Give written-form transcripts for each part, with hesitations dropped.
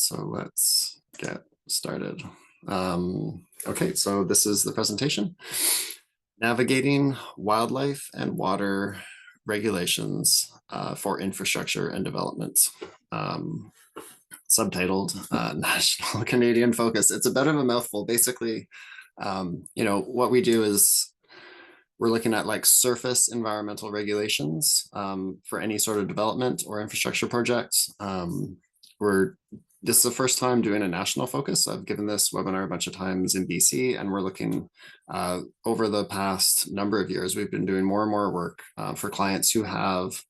So let's get started. Okay, so this is the presentation. Navigating wildlife and water regulations for infrastructure and development. Subtitled National Canadian Focus. It's a bit of a mouthful. Basically, what we do is we're looking at like surface environmental regulations for any sort of development or infrastructure project. This is the first time doing a national focus. I've given this webinar a bunch of times in BC, and we're looking over the past number of years, we've been doing more and more work for clients who have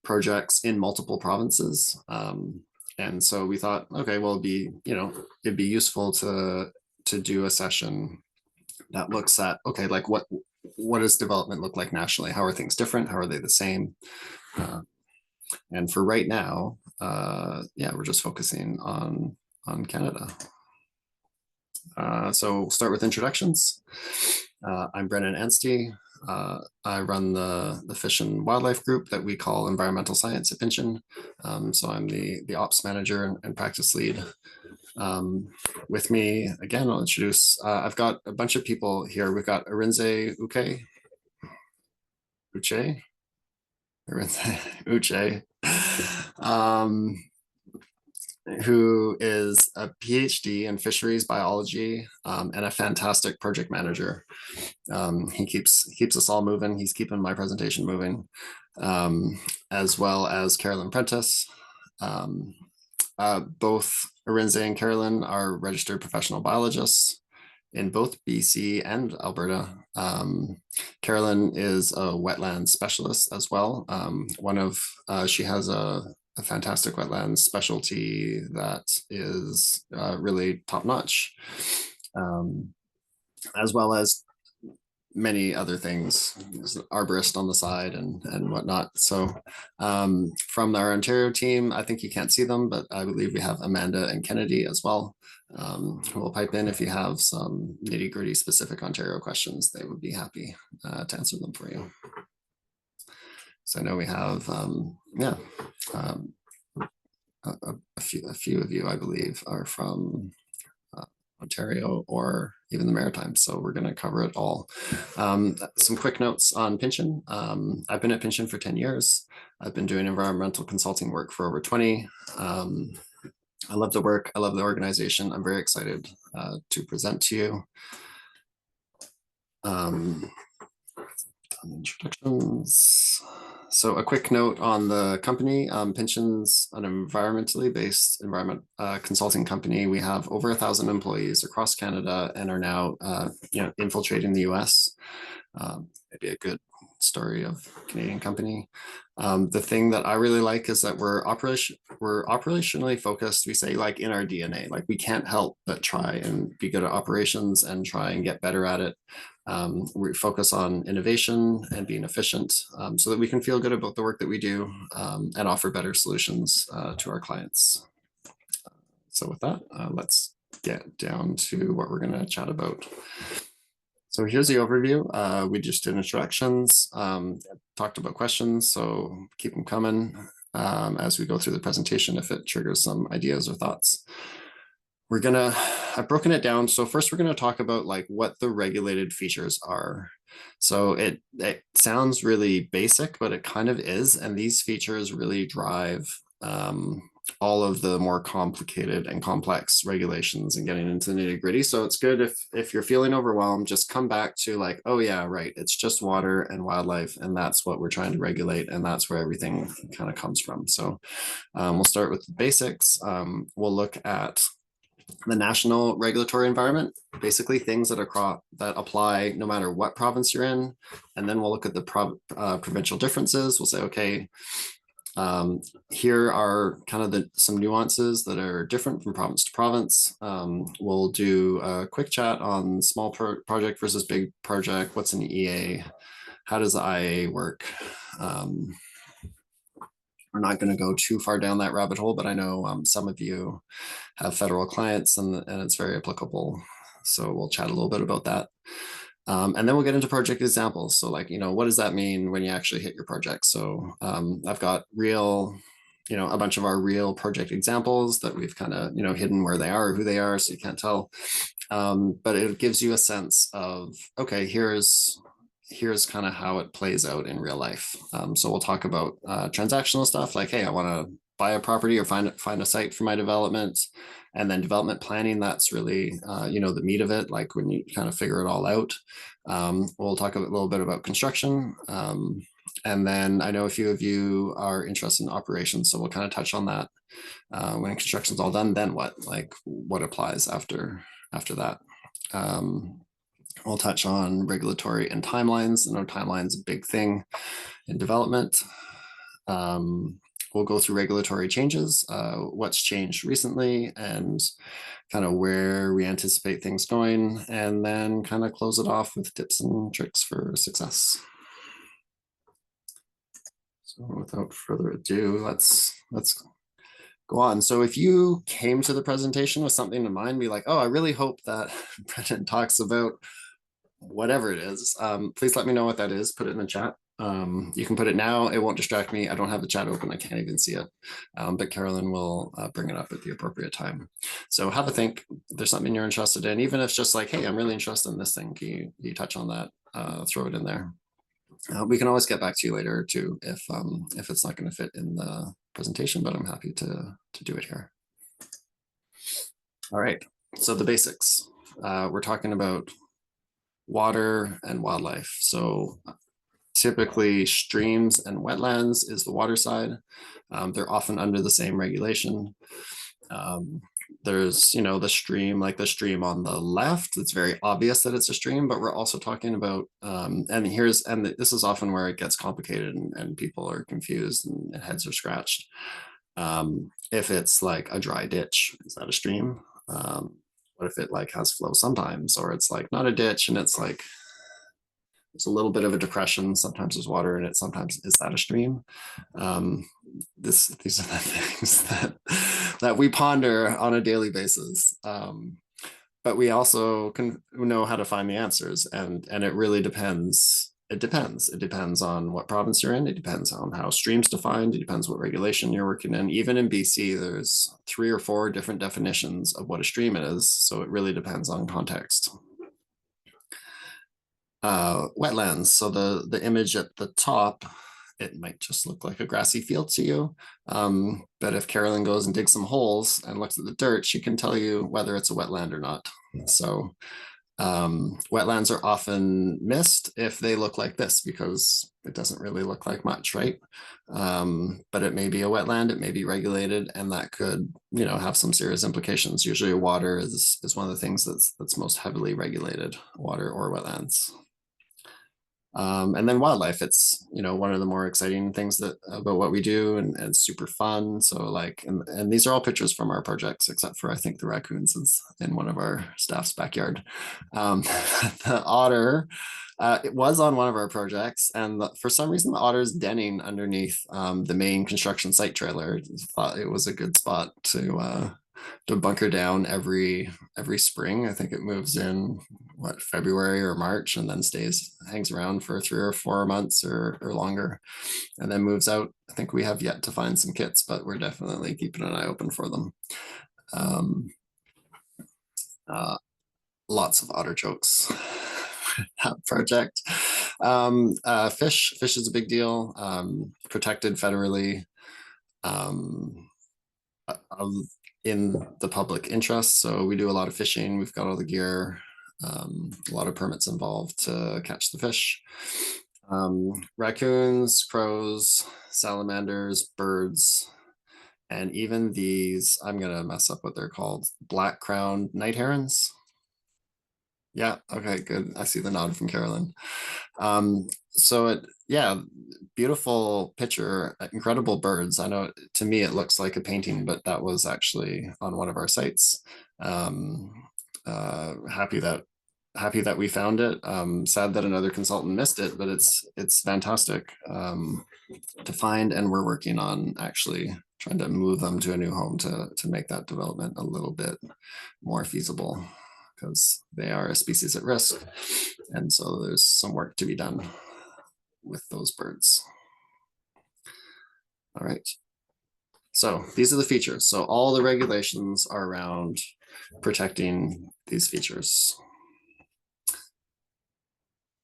projects in multiple provinces. And so we thought, okay, well, it'd be useful to do a session that looks at, okay, like what does development look like nationally? How are things different? How are they the same? And for right now, we're just focusing on Canada. So we'll start with introductions. I'm Brennan Anstey. I run the Fish and Wildlife group that we call Environmental Science at Pinchin. So I'm the ops manager and practice lead. With me, again, I'll introduce, I've got a bunch of people here. We've got Arinze Uche, who is a PhD in fisheries biology and a fantastic project manager. He keeps us all moving. He's keeping my presentation moving, as well as Carolyn Prentice. Both Arinze and Carolyn are registered professional biologists in both BC and Alberta. Carolyn is a wetland specialist as well. She has a fantastic wetlands specialty that is really top notch, as well as many other things, arborist on the side and whatnot. So from our Ontario team, I think you can't see them, but I believe we have Amanda and Kennedy as well, who will pipe in if you have some nitty gritty specific Ontario questions. They would be happy to answer them for you. So I know we have, a few of you, I believe, are from Ontario or even the Maritimes, so we're going to cover it all. Some quick notes on Pinchin. I've been at Pinchin for 10 years. I've been doing environmental consulting work for over 20. I love the work. I love the organization. I'm very excited to present to you. Introductions. So a quick note on the company. Pinchin's an environmentally based consulting company. We have over 1,000 employees across Canada and are now infiltrating the US. Maybe a good story of a Canadian company. The thing that I really like is that we're operationally focused. We say, like, in our DNA, like we can't help but try and be good at operations and try and get better at it. We focus on innovation and being efficient so that we can feel good about the work that we do and offer better solutions to our clients. So with that, let's get down to what we're going to chat about. So here's the overview. We just did introductions, talked about questions, so keep them coming as we go through the presentation if it triggers some ideas or thoughts. I've broken it down. So first we're going to talk about like what the regulated features are. So it sounds really basic, but it kind of is. And these features really drive all of the more complicated and complex regulations and getting into the nitty gritty. So it's good if you're feeling overwhelmed, just come back to like, oh yeah, right. It's just water and wildlife. And that's what we're trying to regulate. And that's where everything kind of comes from. So we'll start with the basics. We'll look at the national regulatory environment, basically things that apply no matter what province you're in. And then we'll look at the provincial differences. We'll say, okay, here are kind of some nuances that are different from province to province. We'll do a quick chat on small project versus big project. What's an EA? How does the IA work? We're not going to go too far down that rabbit hole, but I know some of you have federal clients and it's very applicable. So we'll chat a little bit about that. And then we'll get into project examples. So like, what does that mean when you actually hit your project? So I've got real a bunch of our real project examples that we've kind of, hidden where they are or who they are, so you can't tell. But it gives you a sense of, okay, here's kind of how it plays out in real life. So we'll talk about transactional stuff like, hey, I want to buy a property or find a site for my development. And then development planning, that's really, the meat of it, like when you kind of figure it all out. We'll talk a little bit about construction. And then I know a few of you are interested in operations, so we'll kind of touch on that. When construction's all done, then what? Like what applies after that? We'll touch on regulatory and timelines. I know timeline's a big thing in development. We'll go through regulatory changes, what's changed recently, and kind of where we anticipate things going, and then kind of close it off with tips and tricks for success. So without further ado, let's go on. So if you came to the presentation with something in mind, be like, oh, I really hope that Brendan talks about whatever it is. Please let me know what that is. Put it in the chat. You can put it now. It won't distract me. I don't have the chat open. I can't even see it. But Carolyn will bring it up at the appropriate time. So have a think. If there's something you're interested in, even if it's just like, hey, I'm really interested in this thing. Can you touch on that? Throw it in there. We can always get back to you later too if it's not going to fit in the presentation, but I'm happy to do it here. All right. So the basics. We're talking about water and wildlife. So typically streams and wetlands is the water side. They're often under the same regulation. There's, the stream, like the stream on the left, it's very obvious that it's a stream, but we're also talking about, and this is often where it gets complicated and people are confused and heads are scratched. If it's like a dry ditch, is that a stream? What if it like has flow sometimes, or it's like not a ditch and it's like there's a little bit of a depression, sometimes there's water in it, sometimes is that a stream? These are the things that we ponder on a daily basis. But we also can know how to find the answers, and it really depends. It depends on what province you're in. It depends on how streams defined. It depends what regulation you're working in. Even in BC, there's 3 or 4 different definitions of what a stream is. So it really depends on context. Wetlands. So the image at the top, it might just look like a grassy field to you. But if Carolyn goes and digs some holes and looks at the dirt, she can tell you whether it's a wetland or not. So wetlands are often missed if they look like this, because it doesn't really look like much, right? But it may be a wetland, it may be regulated, and that could, have some serious implications. Usually water is one of the things that's most heavily regulated, water or wetlands. And then wildlife, it's, one of the more exciting things about what we do, and super fun. So like, and these are all pictures from our projects, except for I think the raccoons is in one of our staff's backyard. The otter, it was on one of our projects, and for some reason the otter is denning underneath the main construction site trailer. Thought it was a good spot to bunker down every spring. I think it moves in February or March, and then hangs around for 3 or 4 months or longer, and then moves out. I think we have yet to find some kits, but we're definitely keeping an eye open for them. Lots of otter jokes. That project. Fish is a big deal. Protected federally. In the public interest. So we do a lot of fishing. We've got all the gear, a lot of permits involved to catch the fish. Raccoons, crows, salamanders, birds, and even these, I'm gonna mess up what they're called, black-crowned night herons. Yeah, okay, good. I see the nod from Carolyn. So beautiful picture, incredible birds. I know to me it looks like a painting, but that was actually on one of our sites. Happy that we found it. Sad that another consultant missed it, but it's fantastic to find, and we're working on actually trying to move them to a new home to make that development a little bit more feasible, because they are a species at risk, and so there's some work to be done with those birds. All right. So these are the features. So all the regulations are around protecting these features.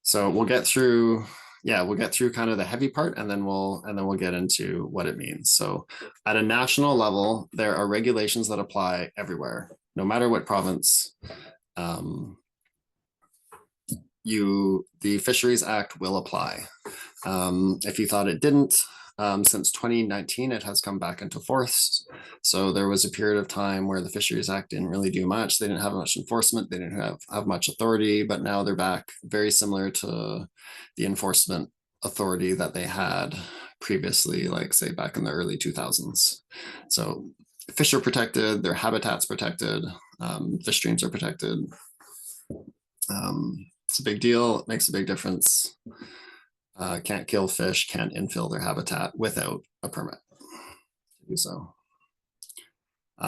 So we'll get through, we'll get through kind of the heavy part, and then we'll get into what it means. So at a national level, there are regulations that apply everywhere, no matter what province. The Fisheries Act will apply. If you thought it didn't, since 2019, it has come back into force. So there was a period of time where the Fisheries Act didn't really do much. They didn't have much enforcement. They didn't have much authority, but now they're back, very similar to the enforcement authority that they had previously, like say back in the early 2000s. So fish are protected, their habitats protected, fish streams are protected. It's a big deal. It makes a big difference. Can't kill fish, can't infill their habitat without a permit to do so.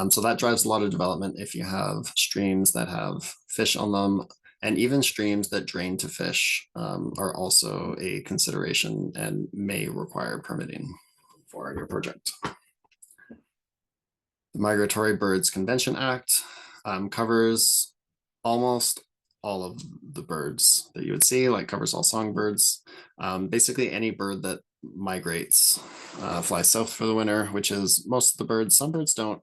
So that drives a lot of development if you have streams that have fish on them, and even streams that drain to fish are also a consideration and may require permitting for your project. The Migratory Birds Convention Act covers almost all of the birds that you would see, like covers all songbirds. Basically any bird that migrates, flies south for the winter, which is most of the birds. Some birds don't,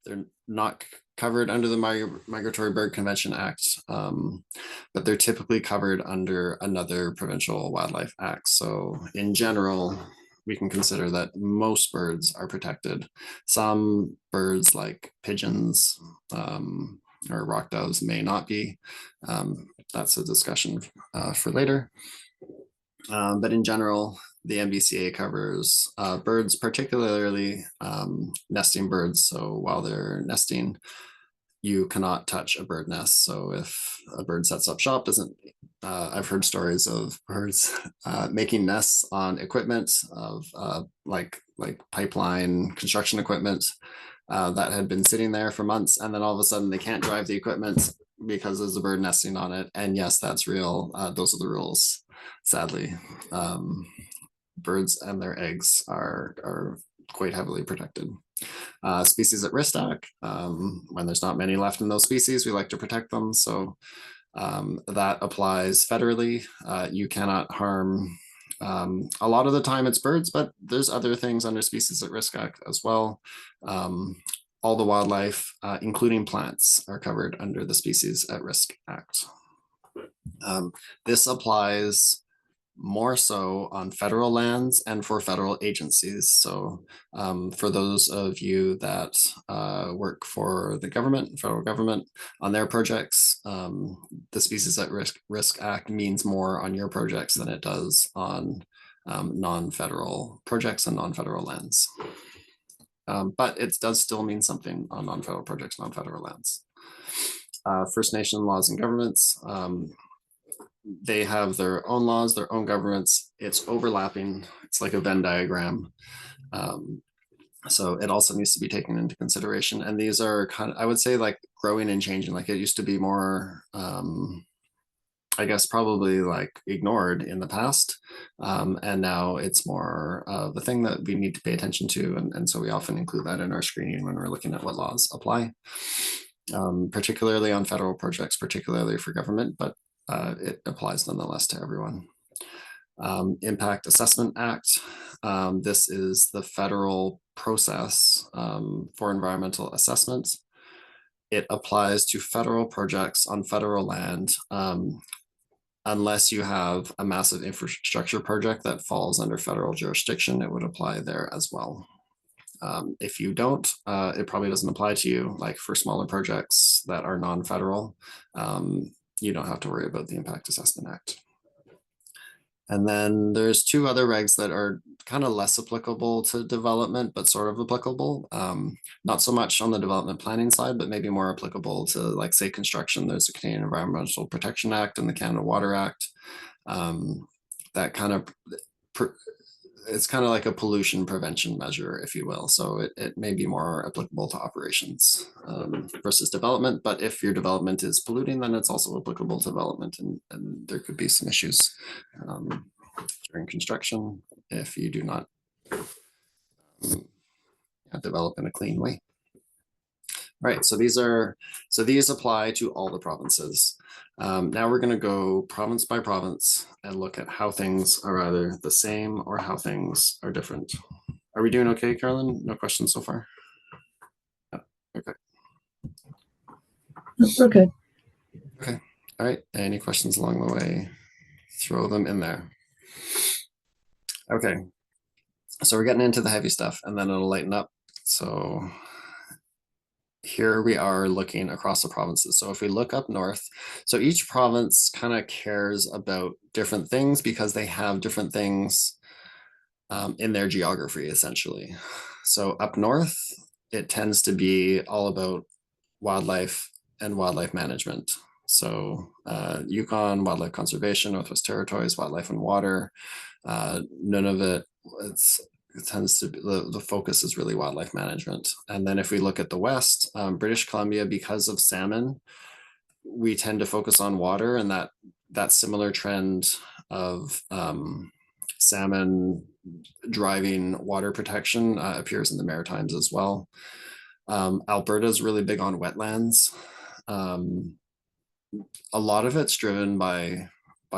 they're not covered under the Migratory Bird Convention Act, but they're typically covered under another provincial wildlife act. So in general, we can consider that most birds are protected. Some birds like pigeons, or rock doves may not be. That's a discussion for later. But in general, the MBCA covers birds, particularly nesting birds. So while they're nesting, you cannot touch a bird nest. So if a bird sets up shop, I've heard stories of birds making nests on equipment of like pipeline construction equipment that had been sitting there for months, and then all of a sudden they can't drive the equipment because there's a bird nesting on it. And yes, that's real. Those are the rules, sadly. Birds and their eggs are quite heavily protected. Species at risk act, when there's not many left in those species, we like to protect them. So that applies federally. You cannot harm, a lot of the time it's birds, but there's other things under Species at Risk Act as well. All the wildlife, including plants, are covered under the Species at Risk Act. This applies more so on federal lands and for federal agencies. So for those of you that work for the government, federal government, on their projects, the Species at Risk Act means more on your projects than it does on non-federal projects and non-federal lands. But it does still mean something on non-federal projects, non-federal lands. First Nation laws and governments, they have their own laws, their own governments. It's overlapping. It's like a Venn diagram. So it also needs to be taken into consideration. And these are kind of, I would say, like growing and changing. Like it used to be more, I guess, probably like ignored in the past. And now it's more of a thing that we need to pay attention to. And so we often include that in our screening when we're looking at what laws apply, particularly on federal projects, particularly for government, but it applies nonetheless to everyone. Impact Assessment Act. This is the federal process for environmental assessment. It applies to federal projects on federal land unless you have a massive infrastructure project that falls under federal jurisdiction. It would apply there as well. If you don't, it probably doesn't apply to you. Like for smaller projects that are non-federal, you don't have to worry about the Impact Assessment Act. And then there's two other regs that are kind of less applicable to development, but sort of applicable. Not so much on the development planning side, but maybe more applicable to, like, say, construction. There's the Canadian Environmental Protection Act and the Canada Water Act. That kind of, it's kind of like a pollution prevention measure, if you will. So it may be more applicable to operations versus development. But if your development is polluting, then it's also applicable to development. And there could be some issues during construction if you do not develop in a clean way. Right, so these apply to all the provinces. Now we're going to go province by province and look at how things are either the same or how things are different. Are we doing okay, Carolyn? No questions so far? Yeah. Okay. We're good. Okay. All right. Any questions along the way? Throw them in there. Okay. So we're getting into the heavy stuff and then it'll lighten up. So here we are looking across the provinces. So if we look up north, so each province kind of cares about different things because they have different things in their geography, essentially. So up north, it tends to be all about wildlife and wildlife management. So Yukon, wildlife conservation, Northwest Territories, wildlife and water, none of it, it tends to be, the focus is really wildlife management. And then if we look at the West, British Columbia, because of salmon, we tend to focus on water, and that similar trend of salmon driving water protection appears in the Maritimes as well. Alberta is really big on wetlands. A lot of it's driven by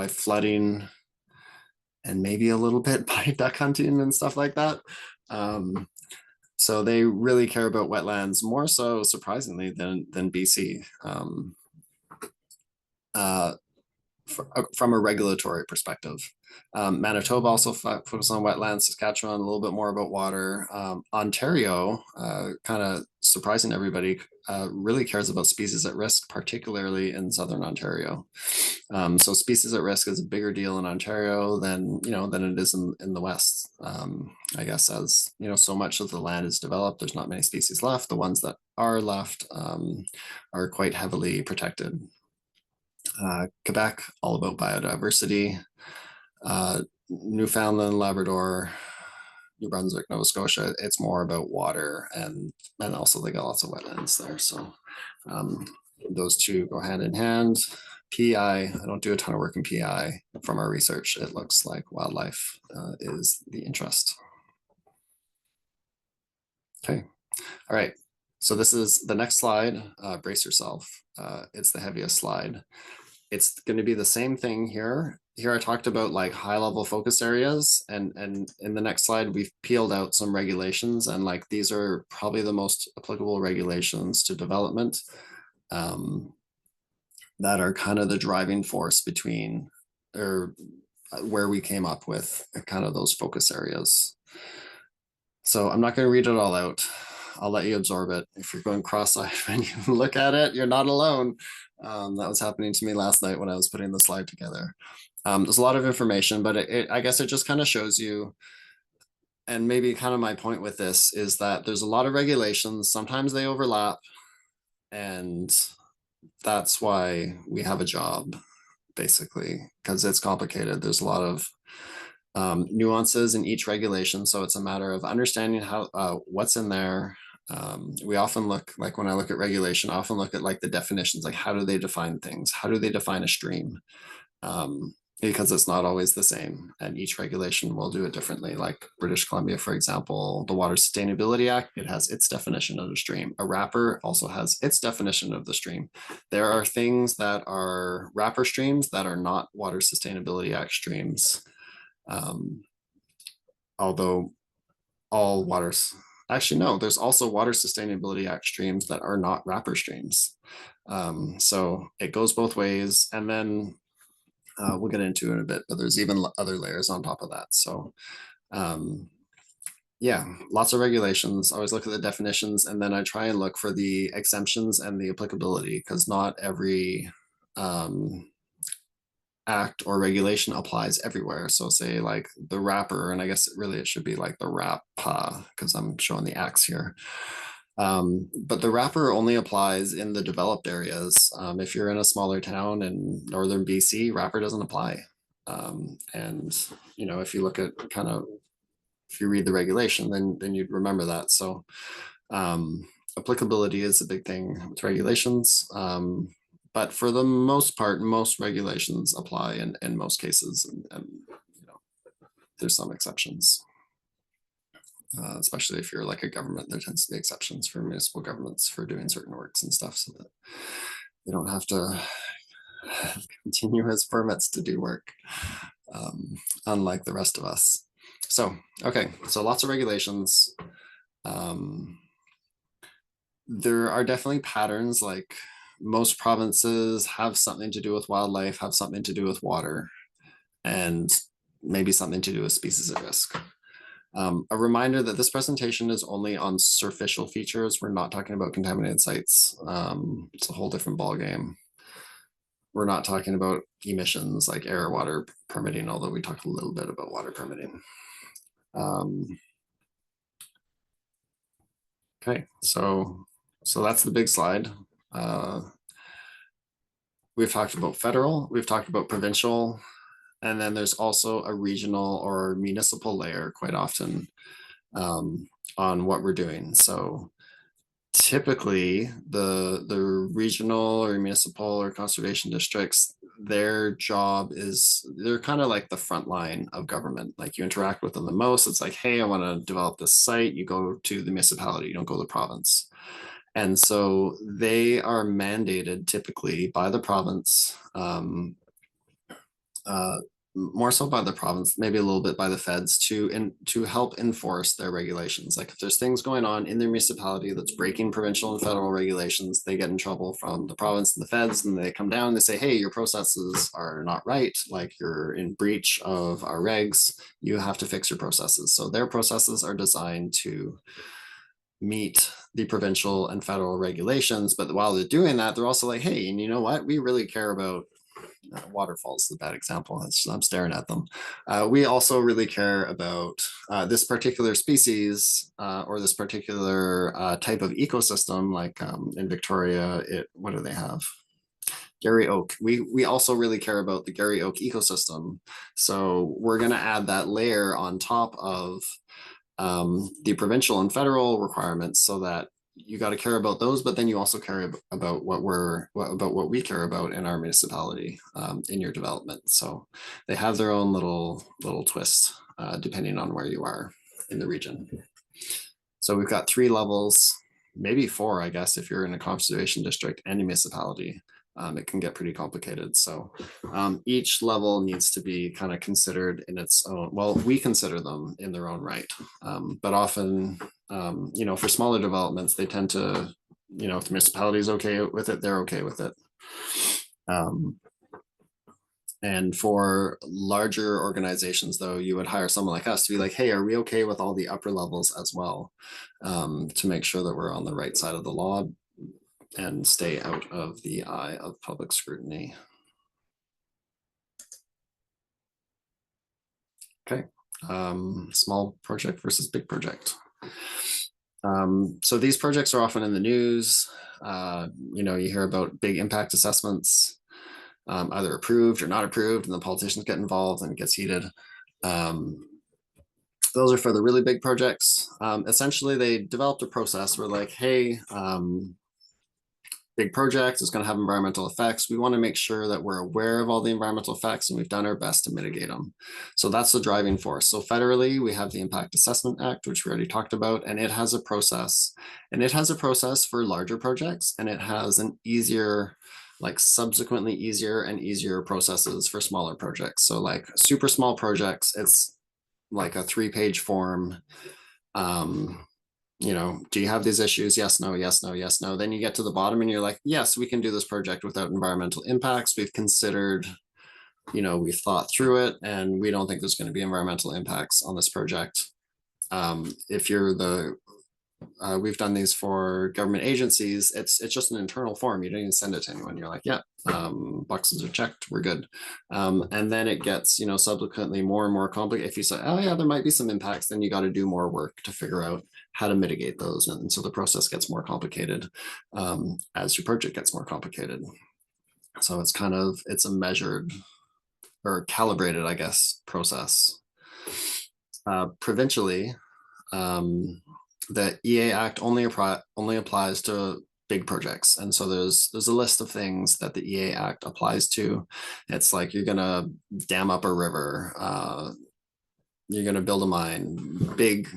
flooding and maybe a little bit by duck hunting and stuff like that. So they really care about wetlands more so, surprisingly, than BC. From a regulatory perspective. Manitoba also focuses on wetlands, Saskatchewan a little bit more about water. Ontario, kind of surprising everybody, really cares about species at risk, particularly in Southern Ontario. So species at risk is a bigger deal in Ontario than it is in the West. I guess as so much of the land is developed, there's not many species left. The ones that are left are quite heavily protected. Quebec, all about biodiversity. Newfoundland, Labrador, New Brunswick, Nova Scotia, it's more about water and also they got lots of wetlands there. So those two go hand in hand. PI, I don't do a ton of work in PI. From our research, it looks like wildlife is the interest. Okay, all right. So this is the next slide. Brace yourself. It's the heaviest slide. It's going to be the same thing here. Here I talked about like high level focus areas, and in the next slide we've peeled out some regulations, and like these are probably the most applicable regulations to development that are kind of the driving force between or where we came up with kind of those focus areas. So I'm not going to read it all out. I'll let you absorb it. If you're going cross-eyed when you look at it, you're not alone. That was happening to me last night when I was putting the slide together. There's a lot of information, but I guess it just kind of shows you, and maybe kind of my point with this is that there's a lot of regulations. Sometimes they overlap, and that's why we have a job, basically, because it's complicated. There's a lot of nuances in each regulation. So it's a matter of understanding how what's in there. We often look, like when I look at regulation, I often look at like the definitions, like how do they define things? How do they define a stream? Because it's not always the same, and each regulation will do it differently. Like British Columbia, for example, the Water Sustainability Act, it has its definition of a stream. A wrapper also has its definition of the stream. There are things that are wrapper streams that are not Water Sustainability Act streams. Although all waters, actually no, there's also Water Sustainability Act streams that are not wrapper streams. So it goes both ways, and then we'll get into it in a bit, but there's even other layers on top of that. So yeah, lots of regulations. I always look at the definitions, and then I try and look for the exemptions and the applicability, because not every act or regulation applies everywhere. So say like the wrapper, and I guess really it should be like the wrap, because I'm showing the axe here. But the wrapper only applies in the developed areas. If you're in a smaller town in northern BC, wrapper doesn't apply. And if you look at kind of, if you read the regulation, then you'd remember that. So applicability is a big thing with regulations. But for the most part, most regulations apply in most cases, and there's some exceptions. especially if you're like a government. There tends to be exceptions for municipal governments for doing certain works and stuff, so that they don't have to continuous permits to do work, unlike the rest of us. So, okay, so lots of regulations. There are definitely patterns, like most provinces have something to do with wildlife, have something to do with water, and maybe something to do with species at risk. A reminder that this presentation is only on superficial features. We're not talking about contaminated sites. It's a whole different ballgame. We're not talking about emissions like air, water permitting, although we talked a little bit about water permitting. Okay, so that's the big slide. We've talked about federal, we've talked about provincial, and then there's also a regional or municipal layer quite often on what we're doing. So typically the regional or municipal or conservation districts, their job is, they're kind of like the front line of government. Like you interact with them the most. It's like, hey, I want to develop this site. You go to the municipality, you don't go to the province. And so they are mandated typically by the province, more so by the province, maybe a little bit by the feds, to help enforce their regulations. Like if there's things going on in their municipality that's breaking provincial and federal regulations, they get in trouble from the province and the feds, and they come down and they say, hey, your processes are not right, like you're in breach of our regs, you have to fix your processes. So their processes are designed to meet the provincial and federal regulations, but while they're doing that, they're also like, hey, and you know what, we really care about waterfalls is a bad example. I'm staring at them. We also really care about this particular species or this particular type of ecosystem, like in Victoria, what do they have? Garry Oak. We also really care about the Garry Oak ecosystem. So we're going to add that layer on top of the provincial and federal requirements, so that you got to care about those, but then you also care about what we care about in our municipality in your development. So they have their own little twist depending on where you are in the region. So we've got 3 levels, maybe 4, I guess, if you're in a conservation district and a municipality. It can get pretty complicated. So each level needs to be kind of considered in its own, well, we consider them in their own right. But often, you know, for smaller developments, they tend to, you know, if the municipality is okay with it, they're okay with it. And for larger organizations, though, you would hire someone like us to be like, hey, are we okay with all the upper levels as well? To make sure that we're on the right side of the law and stay out of the eye of public scrutiny. Okay, small project versus big project. So these projects are often in the news. You know, you hear about big impact assessments, either approved or not approved, and the politicians get involved and it gets heated. Those are for the really big projects. Essentially, they developed a process where like, hey, big project is going to have environmental effects. We want to make sure that we're aware of all the environmental effects and we've done our best to mitigate them. So that's the driving force. So federally, we have the Impact Assessment Act, which we already talked about, and it has a process. And it has a process for larger projects, and it has an easier, like subsequently easier and easier processes for smaller projects. So like super small projects, it's like a 3-page form. You know, do you have these issues? Yes, no, yes, no, yes, no. Then you get to the bottom and you're like, yes, we can do this project without environmental impacts. We've considered, you know, we've thought through it and we don't think there's going to be environmental impacts on this project. If you're we've done these for government agencies, it's just an internal form. You don't even send it to anyone. You're like, yeah, boxes are checked, we're good. And then it gets, you know, subsequently more and more complicated. If you say, oh yeah, there might be some impacts, then you got to do more work to figure out how to mitigate those. And so the process gets more complicated as your project gets more complicated. So it's kind of, it's a measured or calibrated, I guess, process. Provincially, the EA Act only applies to big projects. And so there's a list of things that the EA Act applies to. It's like you're going to dam up a river, you're going to build a mine, big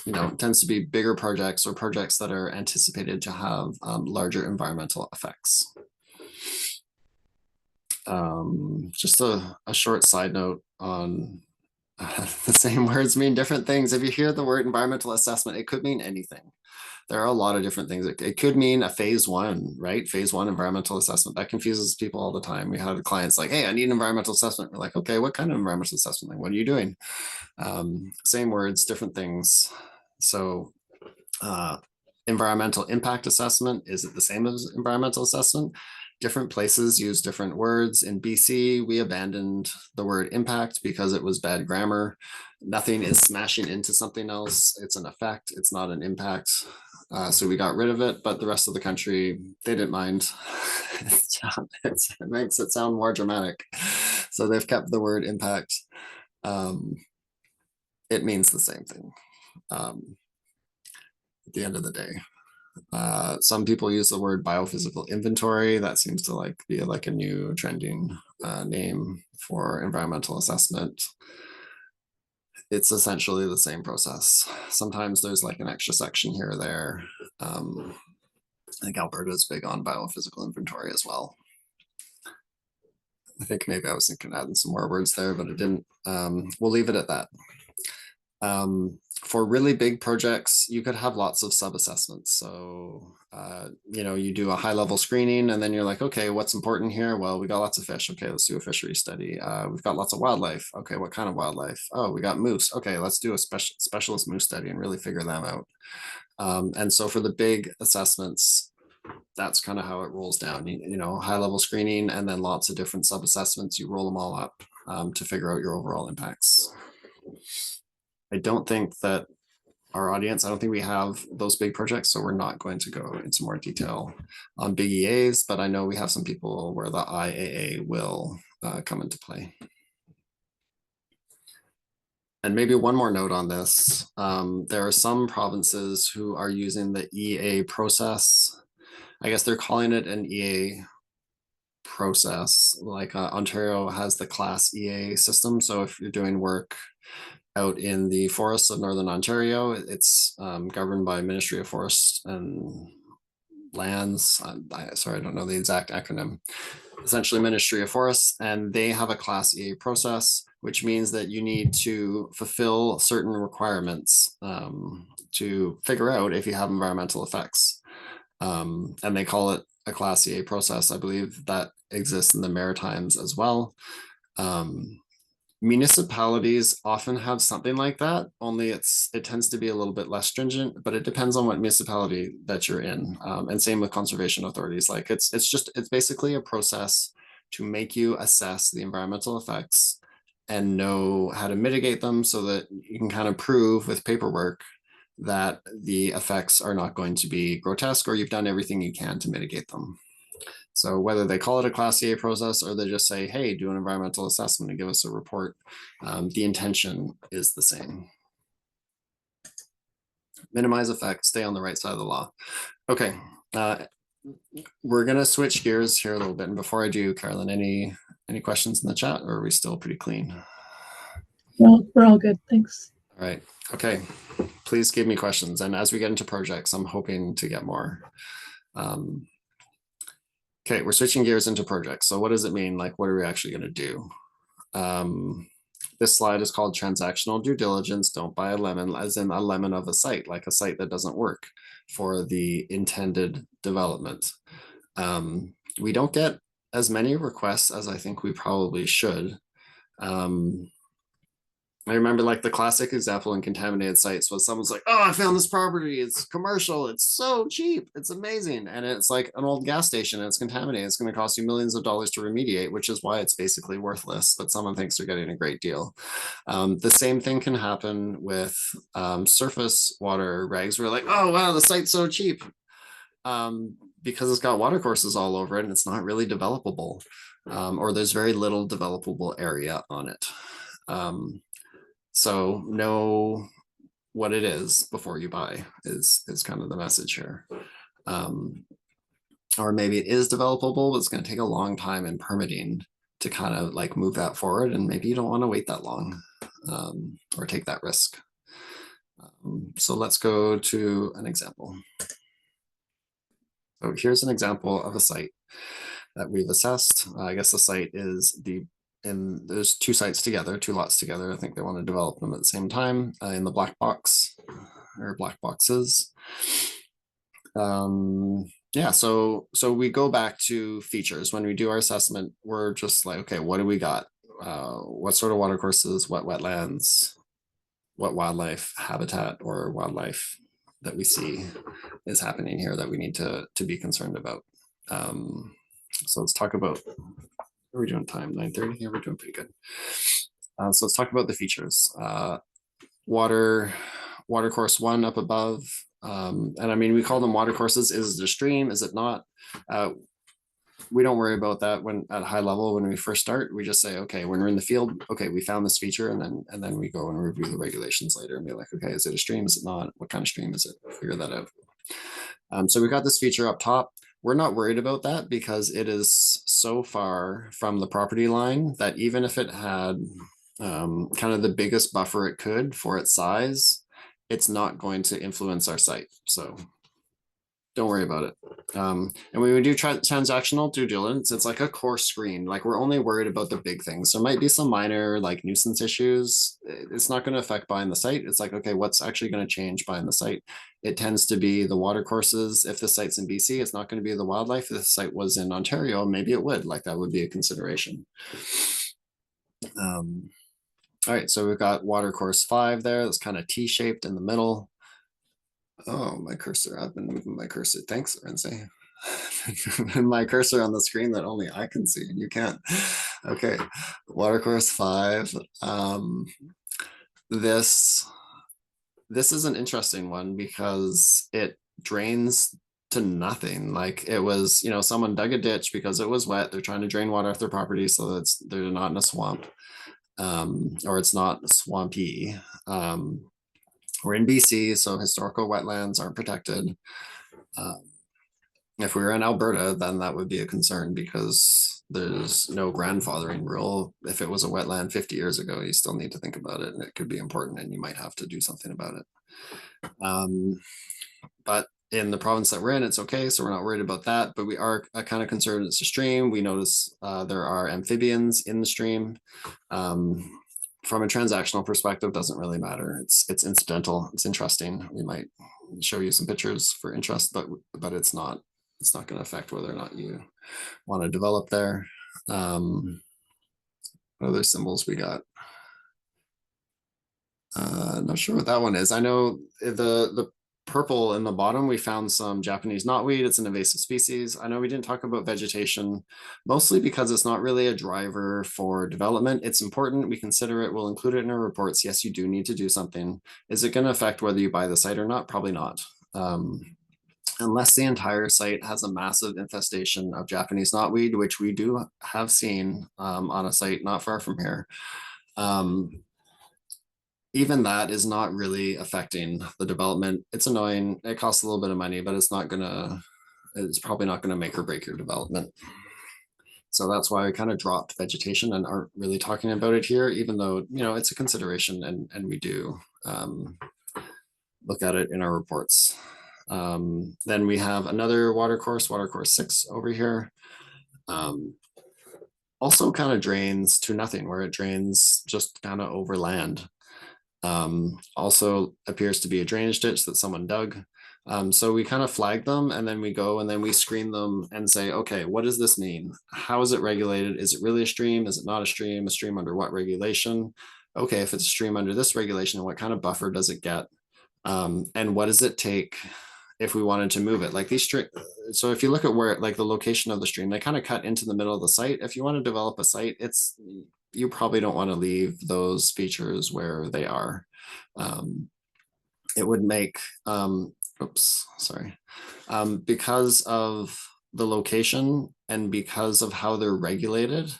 it tends to be bigger projects or projects that are anticipated to have larger environmental effects. Just a short side note on the same words mean different things. If you hear the word environmental assessment, it could mean anything. There are a lot of different things. It could mean a phase one, right? Phase one environmental assessment. That confuses people all the time. We had clients like, hey, I need an environmental assessment. We're like, okay, what kind of environmental assessment? Like, what are you doing? Same words, different things. So environmental impact assessment, is it the same as environmental assessment? Different places use different words. In BC, we abandoned the word impact because it was bad grammar. Nothing is smashing into something else. It's an effect. It's not an impact. So we got rid of it, but the rest of the country, they didn't mind. It makes it sound more dramatic. So they've kept the word impact. It means the same thing at the end of the day. Some people use the word biophysical inventory. That seems to be a new trending name for environmental assessment. It's essentially the same process. Sometimes there's an extra section here or there. I think Alberta is big on biophysical inventory as well. I think maybe I was thinking adding some more words there, but it didn't. We'll leave it at that. For really big projects, you could have lots of sub-assessments. So, you do a high-level screening and then you're like, okay, what's important here? Well, we got lots of fish. Okay, let's do a fishery study. We've got lots of wildlife. Okay, what kind of wildlife? Oh, we got moose. Okay, let's do a specialist moose study and really figure them out. And so for the big assessments, that's kind of how it rolls down, high-level screening and then lots of different sub-assessments. You roll them all up to figure out your overall impacts. I don't think that our audience, I don't think we have those big projects, so we're not going to go into more detail on big EAs, but I know we have some people where the IAA will come into play. And maybe one more note on this. There are some provinces who are using the EA process. I guess they're calling it an EA process. Ontario has the class EA system. So if you're doing work out in the forests of Northern Ontario, it's governed by Ministry of Forests and Lands. Sorry, I don't know the exact acronym. Essentially Ministry of Forests, and they have a Class EA process, which means that you need to fulfill certain requirements to figure out if you have environmental effects. And they call it a Class EA process. I believe that exists in the Maritimes as well. Municipalities often have something like that, only it tends to be a little bit less stringent, but it depends on what municipality that you're in. And same with conservation authorities. It's basically a process to make you assess the environmental effects and know how to mitigate them so that you can kind of prove with paperwork that the effects are not going to be grotesque or you've done everything you can to mitigate them. So whether they call it a Class EA process or they just say, hey, do an environmental assessment and give us a report, the intention is the same. Minimize effect, stay on the right side of the law. Okay, we're gonna switch gears here a little bit. And before I do, Carolyn, any questions in the chat, or are we still pretty clean? Well, we're all good, thanks. All right, okay, please give me questions. And as we get into projects, I'm hoping to get more. Okay, we're switching gears into projects. So what does it mean? What are we actually going to do? This slide is called transactional due diligence. Don't buy a lemon, as in a lemon of a site, like a site that doesn't work for the intended development. We don't get as many requests as I think we probably should. I remember the classic example in contaminated sites was someone's like, oh, I found this property. It's commercial. It's so cheap. It's amazing. And it's like an old gas station and it's contaminated. It's going to cost you millions of dollars to remediate, which is why it's basically worthless, but someone thinks they're getting a great deal. The same thing can happen with surface water regs. We're like, oh, wow, the site's so cheap because it's got water courses all over it and it's not really developable, or there's very little developable area on it. So know what it is before you buy is kind of the message here. Or maybe it is developable, but it's going to take a long time in permitting to kind of move that forward. And maybe you don't want to wait that long or take that risk. So let's go to an example. So here's an example of a site that we've assessed. I guess the site is and there's two sites together, two lots together. I think they want to develop them at the same time in the black box or black boxes. Yeah, so we go back to features. When we do our assessment, we're just like, okay, what do we got? What sort of watercourses, what wetlands, what wildlife habitat or wildlife that we see is happening here that we need to be concerned about. So let's talk about, are we doing time? 9:30? Yeah, we're doing pretty good. So let's talk about the features. Water course 1 up above. And I mean, we call them water courses. Is it a stream? Is it not? We don't worry about that when at a high level when we first start. We just say, okay, when we're in the field, okay, we found this feature, and then we go and review the regulations later and be like, okay, is it a stream? Is it not? What kind of stream is it? Figure that out. So we got this feature up top. We're not worried about that because it is so far from the property line that even if it had kind of the biggest buffer it could for its size, it's not going to influence our site. So don't worry about it. And when we do transactional due diligence, it's like a core screen. Like we're only worried about the big things. There might be some minor like nuisance issues. It's not going to affect buying the site. It's like, okay, what's actually going to change buying the site? It tends to be the water courses. If the site's in BC, it's not going to be the wildlife. If the site was in Ontario, maybe it would. Like that would be a consideration. All right, so we've got water course 5 there. That's kind of T-shaped in the middle. Oh, my cursor. I've been moving my cursor. Thanks, Lindsay. My cursor on the screen that only I can see and you can't. Okay, watercourse 5. This is an interesting one because it drains to nothing. Like it was, someone dug a ditch because it was wet. They're trying to drain water off their property so that they're not in a swamp, or it's not swampy. We're in BC, so historical wetlands aren't protected. If we were in Alberta, then that would be a concern because there's no grandfathering rule. If it was a wetland 50 years ago, you still need to think about it, and it could be important, and you might have to do something about it. But in the province that we're in, it's okay, so we're not worried about that. But we are kind of concerned it's a stream. We notice there are amphibians in the stream. From a transactional perspective, doesn't really matter. It's incidental. It's interesting. We might show you some pictures for interest, but it's not going to affect whether or not you want to develop there. What other symbols we got? Not sure what that one is. I know the purple in the bottom, we found some Japanese knotweed. It's an invasive species. I know we didn't talk about vegetation, mostly because it's not really a driver for development. It's important. We consider it. We'll include it in our reports. Yes, you do need to do something. Is it going to affect whether you buy the site or not? Probably not. Unless the entire site has a massive infestation of Japanese knotweed, which we do have seen on a site not far from here. Even that is not really affecting the development. It's annoying. It costs a little bit of money, but it's probably not gonna make or break your development. So that's why I kind of dropped vegetation and aren't really talking about it here, even though, it's a consideration and we do look at it in our reports. Then we have another water course 6 over here. Also kind of drains to nothing, where it drains just kind of over land. Also appears to be a drainage ditch that someone dug. So we kind of flag them and then we go and then we screen them and say, okay, what does this mean? How is it regulated? Is it really a stream? Is it not a stream? A stream under what regulation? Okay, if it's a stream under this regulation, what kind of buffer does it get? And what does it take if we wanted to move it? Like so if you look at where, like the location of the stream, they kind of cut into the middle of the site. If you want to develop a site, you probably don't want to leave those features where they are. It would make, because of the location and because of how they're regulated,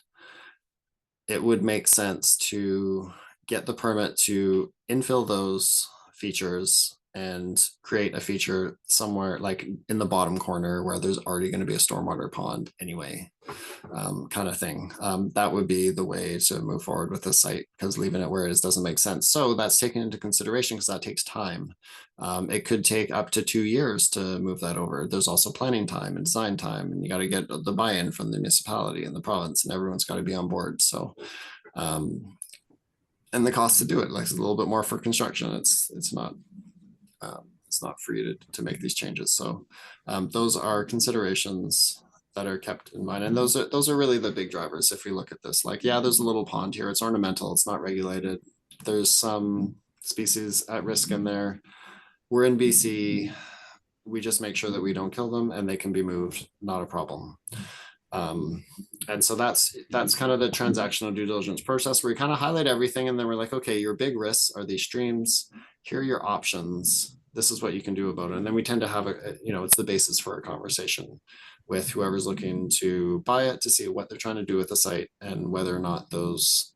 it would make sense to get the permit to infill those features and create a feature somewhere like in the bottom corner where there's already going to be a stormwater pond anyway, kind of thing. That would be the way to move forward with the site, because leaving it where it is doesn't make sense. So that's taken into consideration because that takes time. It could take up to 2 years to move that over. There's also planning time and design time, and you got to get the buy-in from the municipality and the province, and everyone's got to be on board. So and the cost to do it, like, it's a little bit more for construction. It's not free to make these changes. So those are considerations that are kept in mind, and those are really the big drivers. If we look at this, like, yeah, there's a little pond here, it's ornamental, it's not regulated, there's some species at risk in there. We're in BC, we just make sure that we don't kill them and they can be moved, not a problem. And so that's kind of the transactional due diligence process, where we kind of highlight everything, and then we're like, okay, your big risks are these streams, here are your options, this is what you can do about it. And then we tend to have it's the basis for a conversation with whoever's looking to buy it, to see what they're trying to do with the site and whether or not those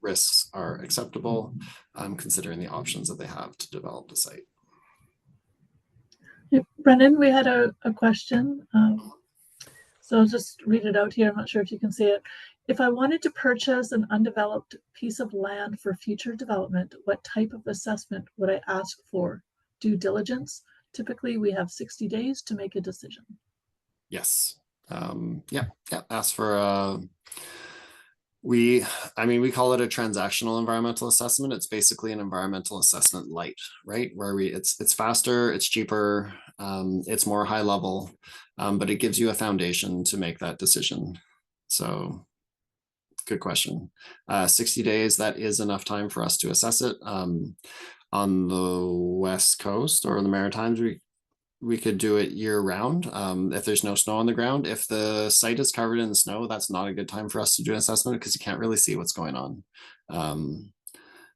risks are acceptable, considering the options that they have to develop the site. Brendan, we had a question. So I'll just read it out here. I'm not sure if you can see it. If I wanted to purchase an undeveloped piece of land for future development, what type of assessment would I ask for? Due diligence? Typically, we have 60 days to make a decision. Yes. Yeah. Ask for we call it a transactional environmental assessment. It's basically an environmental assessment light, right? Where it's faster, it's cheaper, it's more high level, but it gives you a foundation to make that decision. So good question. 60 days, that is enough time for us to assess it. On the West Coast or the Maritimes, we could do it year round. If there's no snow on the ground, if the site is covered in snow, that's not a good time for us to do an assessment, because you can't really see what's going on.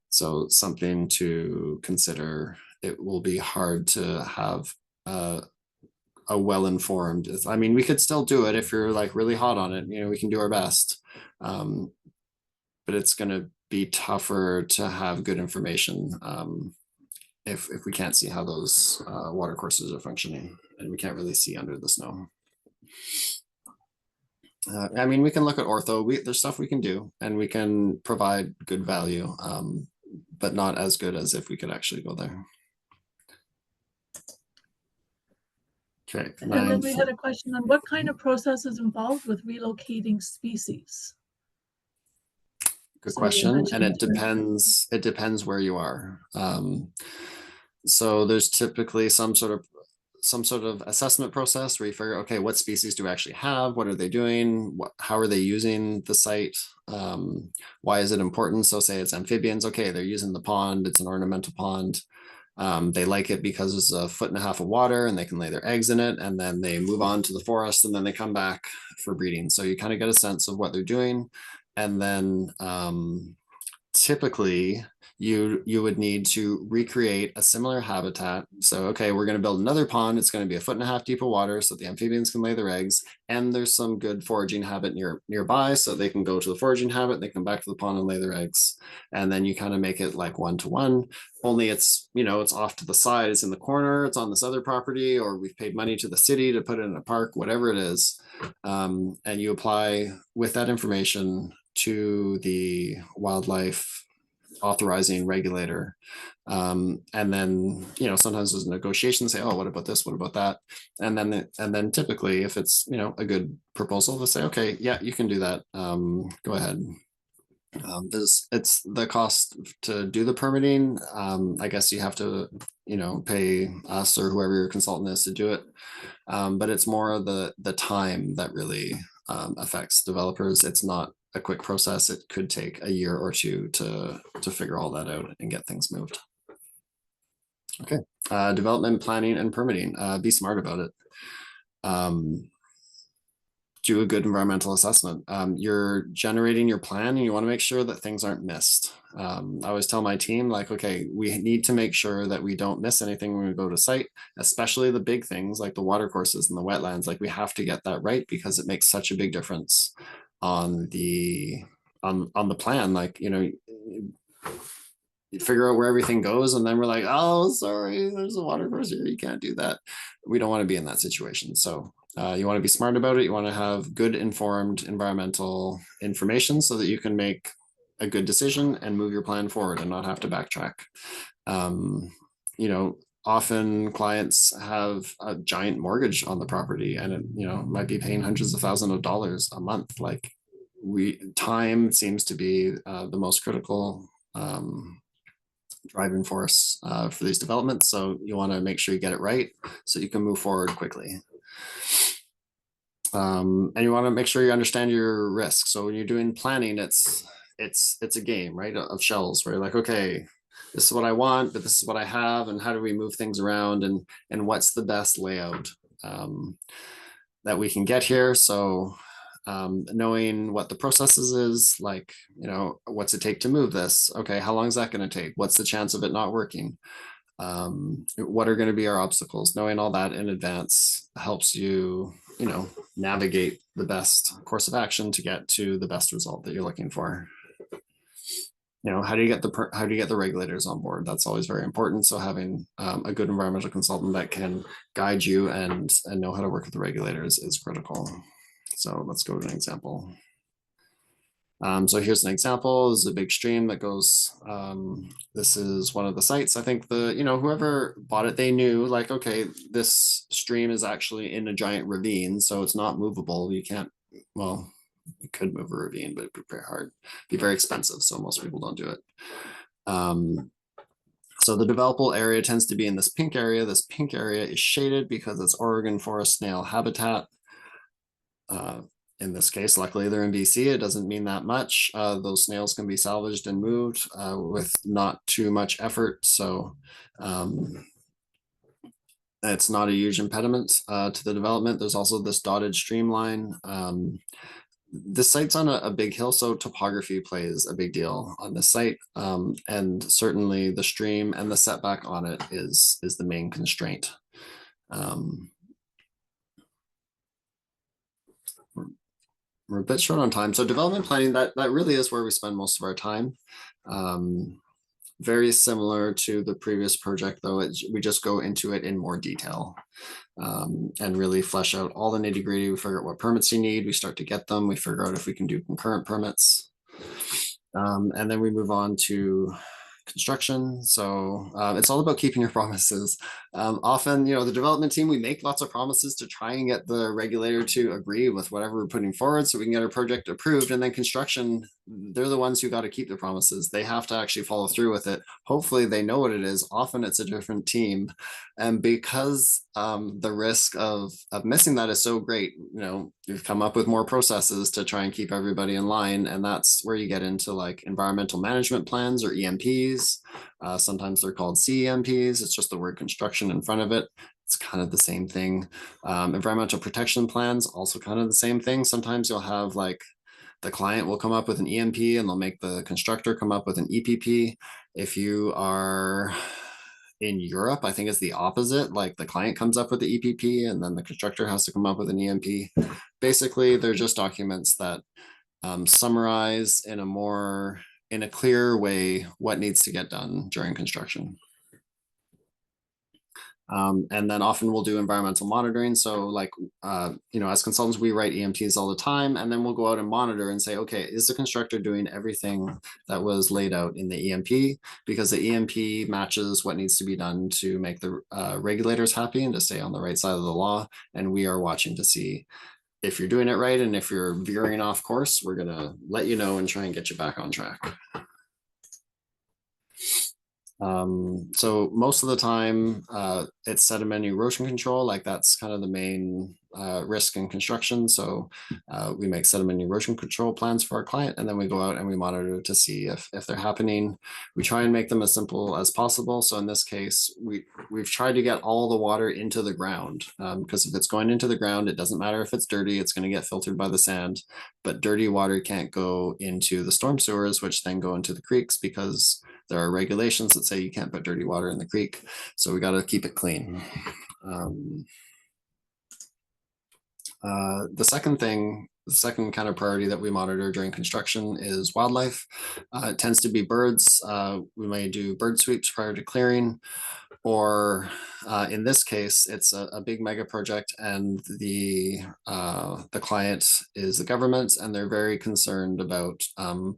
So something to consider. It will be hard to have a well-informed, we could still do it if you're like really hot on it, we can do our best. But it's going to be tougher to have good information if we can't see how those water courses are functioning, and we can't really see under the snow. We can look at ortho. There's stuff we can do, and we can provide good value, but not as good as if we could actually go there. Okay. And then we had a question on what kind of process is involved with relocating species. Good question, and it depends where you are. So there's typically some sort of assessment process where you figure, okay, what species do we actually have? What are they doing? How are they using the site? Why is it important? So say it's amphibians. Okay, they're using the pond. It's an ornamental pond. They like it because it's 1.5 feet of water and they can lay their eggs in it, and then they move on to the forest, and then they come back for breeding. So you kind of get a sense of what they're doing. And then typically you would need to recreate a similar habitat. So, okay, we're going to build another pond. It's going to be 1.5 feet deep of water so the amphibians can lay their eggs, and there's some good foraging habit nearby, so they can go to the foraging habit, they come back to the pond and lay their eggs. And then you kind of make it like 1-to-1, only it's off to the side, it's in the corner, it's on this other property, or we've paid money to the city to put it in a park, whatever it is. And you apply with that information to the wildlife authorizing regulator, and then sometimes there's negotiations, say, oh, what about this, what about that, and then typically if it's a good proposal, to say, okay, yeah, you can do that, go ahead. It's the cost to do the permitting. I guess you have to pay us or whoever your consultant is to do it, but it's more the time that really affects developers. It's not a quick process. It could take a year or two to figure all that out and get things moved. Okay, development planning and permitting. Be smart about it. Do a good environmental assessment. You're generating your plan, and you want to make sure that things aren't missed. I always tell my team, like, okay, we need to make sure that we don't miss anything when we go to site, especially the big things like the water courses and the wetlands. Like, we have to get that right, because it makes such a big difference on the plan. Like, figure out where everything goes, and then we're like, oh, sorry, there's a water course here, you can't do that. We don't want to be in that situation. So you want to be smart about it. You want to have good informed environmental information so that you can make a good decision and move your plan forward and not have to backtrack. You know, often clients have a giant mortgage on the property, and it, you know, might be paying hundreds of thousands of dollars a month. Like, time seems to be the most critical driving force for these developments. So you want to make sure you get it right so you can move forward quickly. And you want to make sure you understand your risk. So when you're doing planning, it's a game, right, of shells where you're like, okay, this is what I want, but this is what I have, and how do we move things around, and what's the best layout that we can get here. So knowing what the processes is, like, you know, what's it take to move this? Okay, how long is that going to take? What's the chance of it not working? What are going to be our obstacles? Knowing all that in advance helps you, you know, navigate the best course of action to get to the best result that you're looking for. You know, how do you get the regulators on board? That's always very important. So having a good environmental consultant that can guide you and know how to work with the regulators is critical. So let's go to an example. So here's an example. This is a big stream that goes, this is one of the sites. I think whoever bought it, they knew, like, okay, this stream is actually in a giant ravine, so it's not movable. You can't, well, you could move a ravine, but it'd be very hard, be very expensive. So most people don't do it. So the developable area tends to be in this pink area. This pink area is shaded because it's Oregon forest snail habitat. In this case, luckily they're in BC. It doesn't mean that much. Those snails can be salvaged and moved with not too much effort. So it's not a huge impediment to the development. There's also this dotted streamline. This site's on a big hill, so topography plays a big deal on this site. And certainly the stream and the setback on it is the main constraint. We're a bit short on time. So development planning, that really is where we spend most of our time. Very similar to the previous project, though, we just go into it in more detail and really flesh out all the nitty gritty. We figure out what permits you need. We start to get them. We figure out if we can do concurrent permits. And then we move on to construction. So it's all about keeping your promises. Often, you know, the development team, we make lots of promises to try and get the regulator to agree with whatever we're putting forward so we can get our project approved. And then construction, they're the ones who got to keep the promises. They have to actually follow through with it. Hopefully they know what it is. Often it's a different team. And because the risk of missing that is so great, you know, you've come up with more processes to try and keep everybody in line. And that's where you get into like environmental management plans, or EMPs. Sometimes they're called CEMPs. It's just the word construction in front of it. It's kind of the same thing. Environmental protection plans, also kind of the same thing. Sometimes you'll have like the client will come up with an EMP and they'll make the constructor come up with an EPP. If you are in Europe, I think it's the opposite. Like the client comes up with the EPP and then the constructor has to come up with an EMP. Basically, they're just documents that summarize in a clear way what needs to get done during construction. And then often we'll do environmental monitoring. So like, you know, as consultants, we write EMTs all the time, and then we'll go out and monitor and say, okay, is the constructor doing everything that was laid out in the EMP? Because the EMP matches what needs to be done to make the regulators happy and to stay on the right side of the law. And we are watching to see if you're doing it right. And if you're veering off course, we're gonna let you know and try and get you back on track. So most of the time it's sediment erosion control. Like that's kind of the main risk in construction. So we make sediment erosion control plans for our client, and then we go out and we monitor to see if they're happening. We try and make them as simple as possible. So in this case, we've tried to get all the water into the ground, because if it's going into the ground, it doesn't matter if it's dirty, it's going to get filtered by the sand, but dirty water can't go into the storm sewers, which then go into the creeks, because there are regulations that say you can't put dirty water in the creek. So we got to keep it clean. The second thing The second kind of priority that we monitor during construction is wildlife. It tends to be birds. We may do bird sweeps prior to clearing, or in this case, it's a big mega project, and the client is the government, and they're very concerned about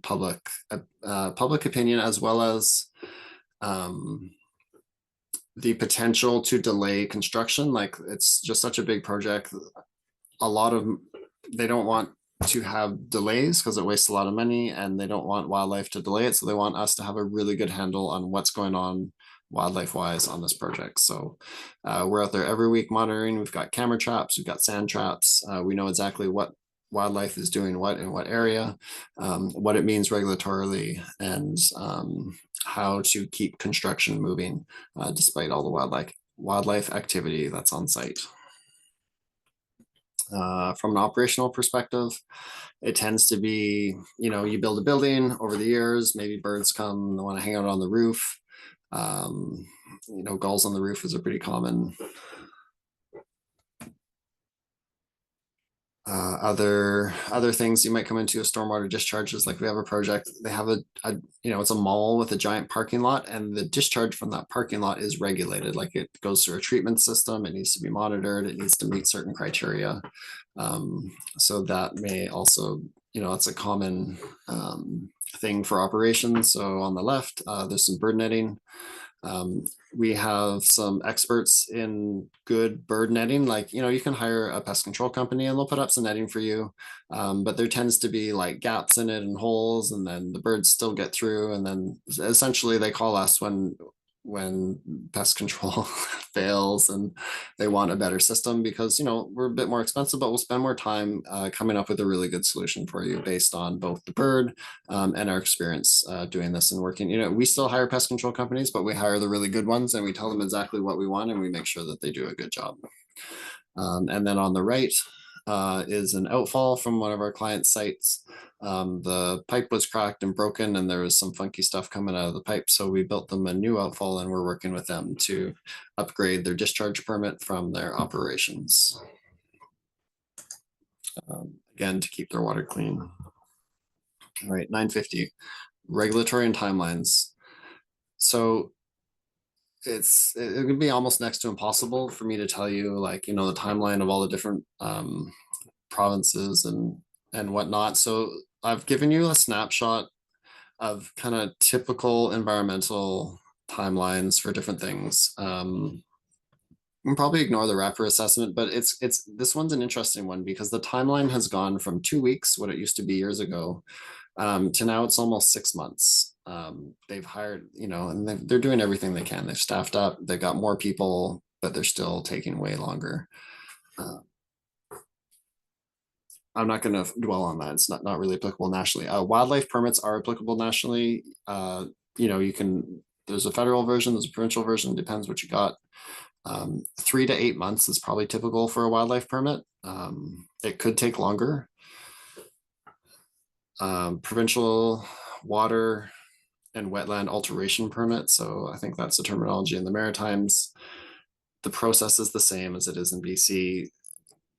public opinion, as well as the potential to delay construction. Like, it's just such a big project. They don't want to have delays because it wastes a lot of money, and they don't want wildlife to delay it. So they want us to have a really good handle on what's going on wildlife wise on this project. So we're out there every week monitoring. We've got camera traps, we've got sand traps. We know exactly what wildlife is doing what in what area, what it means regulatorily, and how to keep construction moving despite all the wildlife activity that's on site. From an operational perspective, it tends to be, you build a building over the years, maybe birds come, they want to hang out on the roof. Gulls on the roof is a pretty common. Other things you might come into a stormwater discharges. Like, we have a project, they have it's a mall with a giant parking lot, and the discharge from that parking lot is regulated. Like, it goes through a treatment system, it needs to be monitored, it needs to meet certain criteria. So that may also, it's a common thing for operations. So on the left, there's some bird netting. We have some experts in good bird netting. Like, you can hire a pest control company and they'll put up some netting for you. But there tends to be like gaps in it and holes, and then the birds still get through. And then essentially they call us when pest control fails and they want a better system, because we're a bit more expensive, but we'll spend more time coming up with a really good solution for you based on both the bird and our experience doing this and working. We still hire pest control companies, but we hire the really good ones, and we tell them exactly what we want, and we make sure that they do a good job. And then on the right is an outfall from one of our client sites. The pipe was cracked and broken, and there was some funky stuff coming out of the pipe. So we built them a new outfall, and we're working with them to upgrade their discharge permit from their operations. Again, to keep their water clean. All right, 950, regulatory and timelines. So it would be almost next to impossible for me to tell you, like, the timeline of all the different provinces and whatnot. So I've given you a snapshot of kind of typical environmental timelines for different things. We'll probably ignore the wrapper assessment, but this one's an interesting one, because the timeline has gone from 2 weeks, what it used to be years ago, to now it's almost 6 months. They've hired, and they're doing everything they can. They've staffed up, they've got more people, but they're still taking way longer. I'm not going to dwell on that. It's not really applicable nationally. Wildlife permits are applicable nationally. There's a federal version, there's a provincial version, depends what you got. 3 to 8 months is probably typical for a wildlife permit. It could take longer. Provincial water and wetland alteration permit. So I think that's the terminology in the Maritimes. The process is the same as it is in BC.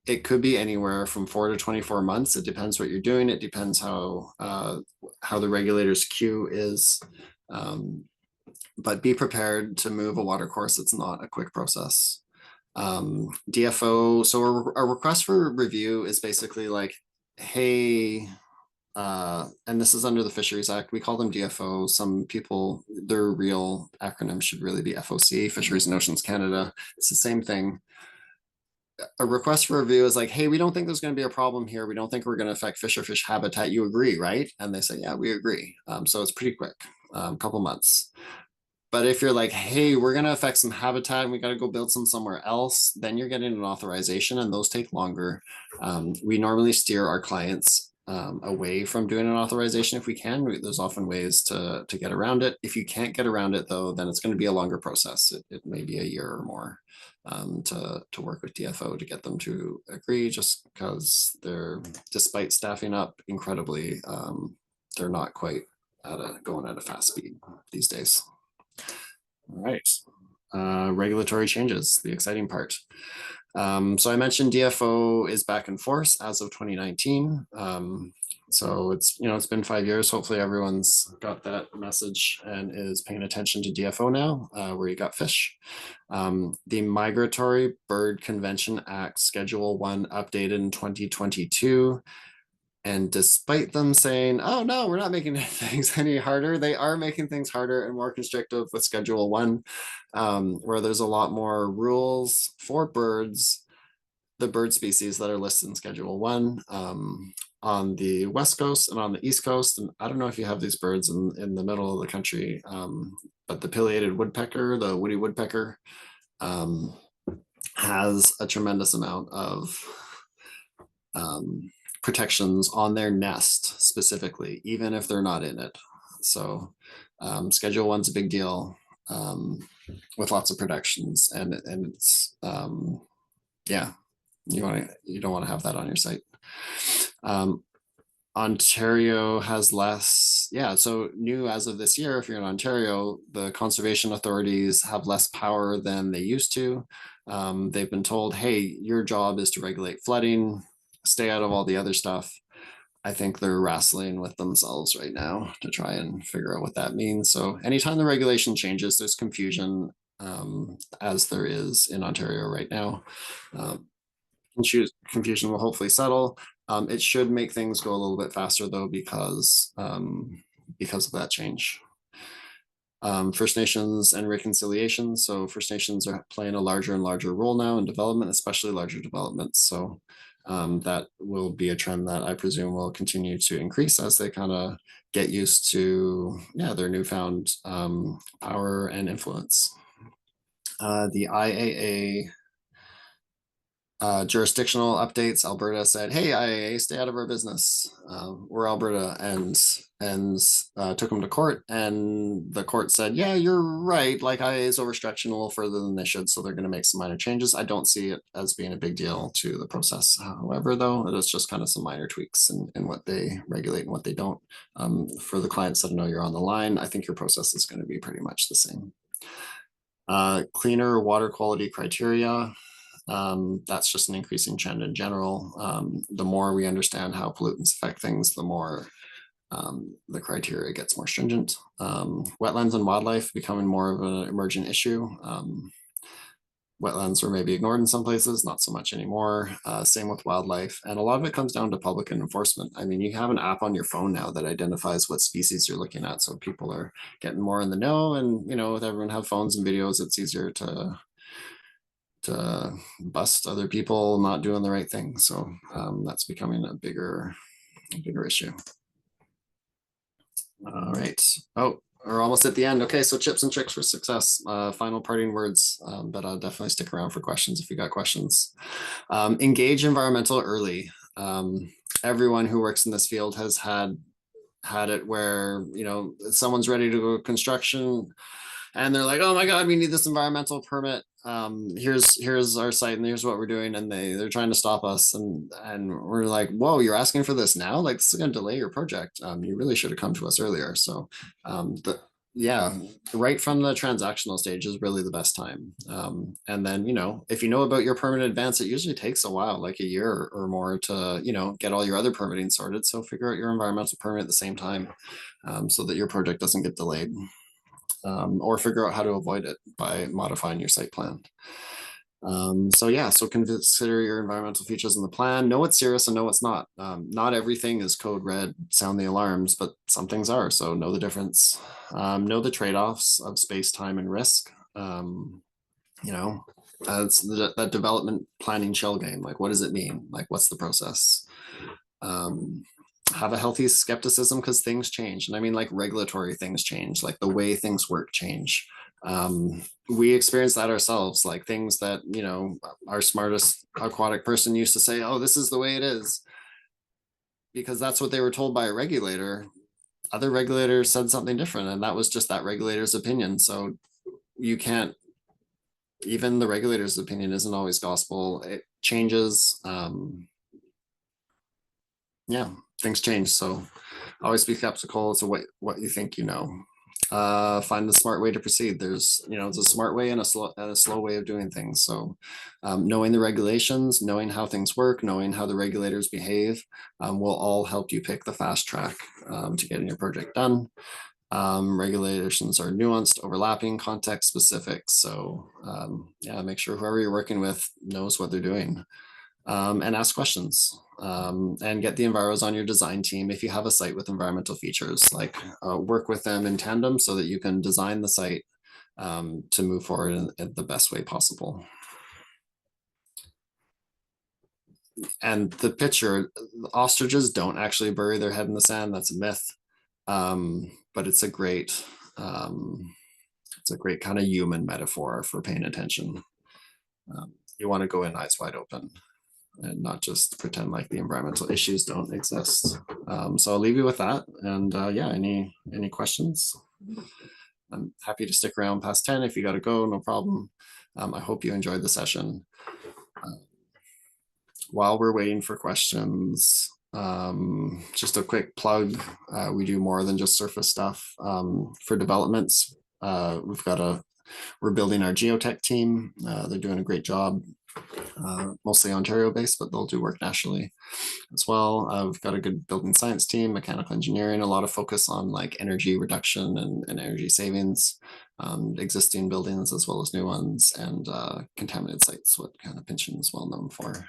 It could be anywhere from 4 to 24 months. It depends what you're doing. It depends how the regulator's queue is. But be prepared to move a water course. It's not a quick process. DFO, so a request for review is basically like, hey, and this is under the Fisheries Act. We call them DFO. Some people, their real acronym should really be FOC, Fisheries and Oceans Canada. It's the same thing. A request for review is like, hey, we don't think there's going to be a problem here. We don't think we're going to affect fish or fish habitat. You agree, right? And they say, yeah, we agree. So it's pretty quick, couple months. But if you're like, hey, we're going to affect some habitat and we got to go build some somewhere else, then you're getting an authorization, and those take longer. We normally steer our clients away from doing an authorization if we can. There's often ways to get around it. If you can't get around it, though, then it's going to be a longer process. It may be a year or more to work with DFO to get them to agree, just because despite staffing up incredibly, they're not quite going at a fast speed these days. All right, regulatory changes, the exciting part. So I mentioned DFO is back in force as of 2019. So it's, it's been 5 years. Hopefully everyone's got that message and is paying attention to DFO now, where you got fish. The Migratory Bird Convention Act Schedule 1 updated in 2022. And despite them saying, oh no, we're not making things any harder, they are making things harder and more constrictive with Schedule 1, where there's a lot more rules for birds, the bird species that are listed in Schedule 1, on the West Coast and on the East Coast. And I don't know if you have these birds in the middle of the country, but the pileated woodpecker, the woody woodpecker, has a tremendous amount of protections on their nest specifically, even if they're not in it. So Schedule 1's a big deal, with lots of protections, and it's yeah, you don't want to have that on your site. Ontario has less, so new as of this year, if you're in Ontario, the conservation authorities have less power than they used to. They've been told, hey, your job is to regulate flooding, stay out of all the other stuff. I think they're wrestling with themselves right now to try and figure out what that means. So anytime the regulation changes, there's confusion, as there is in Ontario right now. Confusion will hopefully settle. It should make things go a little bit faster though, because of that change. First Nations and reconciliation. So First Nations are playing a larger and larger role now in development, especially larger developments. So that will be a trend that I presume will continue to increase as they kind of get used to their newfound power and influence. The IAA jurisdictional updates. Alberta said, hey, IAA, stay out of our business. We're Alberta, and took them to court, and the court said, yeah, you're right, like IAA is overstretching a little further than they should, so they're going to make some minor changes. I don't see it as being a big deal to the process. However, though, it is just kind of some minor tweaks in what they regulate and what they don't. For the clients that know you're on the line, I think your process is going to be pretty much the same. Cleaner water quality criteria. That's just an increasing trend in general. The more we understand how pollutants affect things, the more the criteria gets more stringent. Wetlands and wildlife becoming more of an emergent issue. Wetlands were maybe ignored in some places, not so much anymore. Same with wildlife. And a lot of it comes down to public enforcement. I mean, you have an app on your phone now that identifies what species you're looking at. So people are getting more in the know, and, with everyone have phones and videos, it's easier to bust other people not doing the right thing. So that's becoming a bigger issue. All right. Oh, we're almost at the end. Okay, so tips and tricks for success. Final parting words, but I'll definitely stick around for questions if you got questions. Engage environmental early. Everyone who works in this field has had it where, someone's ready to go construction and they're like, oh my God, we need this environmental permit. Here's our site and here's what we're doing. And they're trying to stop us. And we're like, whoa, you're asking for this now? Like, this is going to delay your project. You really should have come to us earlier. So right from the transactional stage is really the best time. And then, if you know about your permit in advance, it usually takes a while, like a year or more to, get all your other permitting sorted. So figure out your environmental permit at the same time, so that your project doesn't get delayed. Or figure out how to avoid it by modifying your site plan. So consider your environmental features in the plan. Know what's serious and know what's not. Not everything is code red, sound the alarms, but some things are. So know the difference. Know the trade-offs of space, time, and risk. It's that development planning shell game. Like, what does it mean? Like, what's the process? Have a healthy skepticism, because things change. And I mean, like, regulatory things change, like the way things work change. We experience that ourselves, like things that, our smartest aquatic person used to say, oh, this is the way it is, because that's what they were told by a regulator. Other regulators said something different, and that was just that regulator's opinion. So you can't, even the regulator's opinion isn't always gospel. It changes. Things change. So always be skeptical to what you think find the smart way to proceed. There's a smart way and a slow way of doing things. So knowing the regulations, knowing how things work, knowing how the regulators behave will all help you pick the fast track to getting your project done. Regulations are nuanced, overlapping, context specific. So yeah, make sure whoever you're working with knows what they're doing. And ask questions and get the enviros on your design team. If you have a site with environmental features, like work with them in tandem so that you can design the site to move forward in the best way possible. And the picture, ostriches don't actually bury their head in the sand. That's a myth. But it's a great kind of human metaphor for paying attention. You want to go in eyes wide open and not just pretend like the environmental issues don't exist. So I'll leave you with that. And yeah, any questions? I'm happy to stick around past 10 if you got to go, no problem. I hope you enjoyed the session. While we're waiting for questions, just a quick plug. We do more than just surface stuff for developments. We're building our geotech team. They're doing a great job. Mostly Ontario based, but they'll do work nationally as well. We've got a good building science team, mechanical engineering, a lot of focus on like energy reduction and energy savings, existing buildings as well as new ones, and contaminated sites, what kind of Pinchin is well known for.